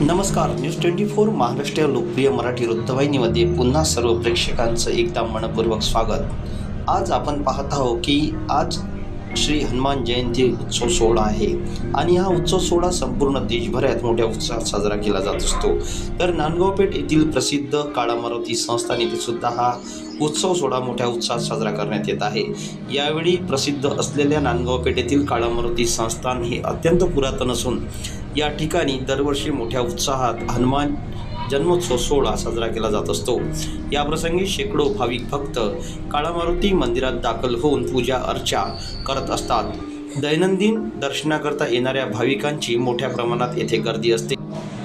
नमस्कार, न्यूज 24 महाराष्ट्र लोकप्रिय मराठी वृत्तवाहिनीमध्ये पुन्हा सर्व प्रेक्षकांचं एकदा मनपूर्वक स्वागत। आज आपण पाहत आहोत की आज श्री हनुमान जयंती उत्सव सोहळा आहे आणि हा उत्सव सोहळा संपूर्ण देशभरात मोठ्या उत्साहात साजरा केला जात असतो। तर नांदगावपेठ येथील प्रसिद्ध काळा मारुती संस्थान येथे सुद्धा हा उत्सव सोहळा मोठ्या उत्साहात साजरा करण्यात येत आहे। यावेळी प्रसिद्ध असलेल्या नांदगावपेठ येथील काळा मारुती संस्थान हे अत्यंत पुरातन असून या ठिकाणी दरवर्षी मोठ्या उत्साहात हनुमान जन्मोत्सव सोहळा साजरा केला जात असतो। या प्रसंगी शेकडो भाविक भक्त काळा मारुती मंदिरात दाखल होऊन पूजा अर्चा करत असतात। दैनंदिन दर्शनाकरता येणाऱ्या भाविकांची मोठ्या प्रमाणात येथे गर्दी असते।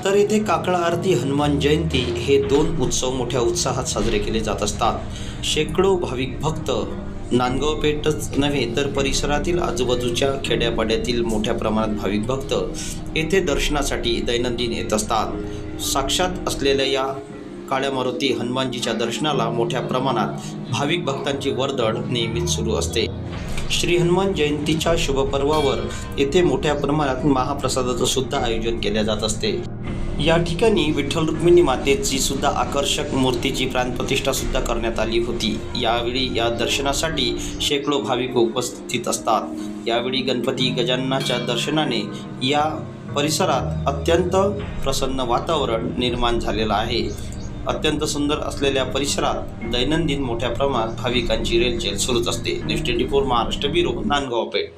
तर येथे काकडा आरती, हनुमान जयंती हे दोन उत्सव मोठ्या उत्साहात साजरे केले जात असतात। शेकडो भाविक भक्त नांदगावपेठच नव्हे तर परिसरातील आजूबाजूच्या खेड्यापाड्यातील मोठ्या प्रमाणात भाविक भक्त येथे दर्शनासाठी दैनंदिन येत असतात। साक्षात असलेल्या या काळ्या मारुती हनुमानजीच्या दर्शनाला मोठ्या प्रमाणात भाविक भक्तांची वर्दळ नेहमीच सुरू असते। श्री हनुमान जयंतीच्या शुभपर्वावर येथे मोठ्या प्रमाणात महाप्रसादाचं सुद्धा आयोजन केले जात असते। या ठिकाणी विठ्ठल रुक्मिणी मातेची सुद्धा आकर्षक मूर्तीची प्राणप्रतिष्ठा सुद्धा करण्यात आली होती। यावेळी या दर्शनासाठी शेकडो भाविक उपस्थित असतात। यावेळी गणपती गजाननाच्या दर्शनाने या परिसरात अत्यंत प्रसन्न वातावरण निर्माण झालेलं आहे। अत्यंत सुंदर असलेल्या परिसरात दैनंदिन मोठ्या प्रमाणात भाविकांची रेलचेल सुरूच असते। News 24 Maharashtra bureau, Nandgaon Peth.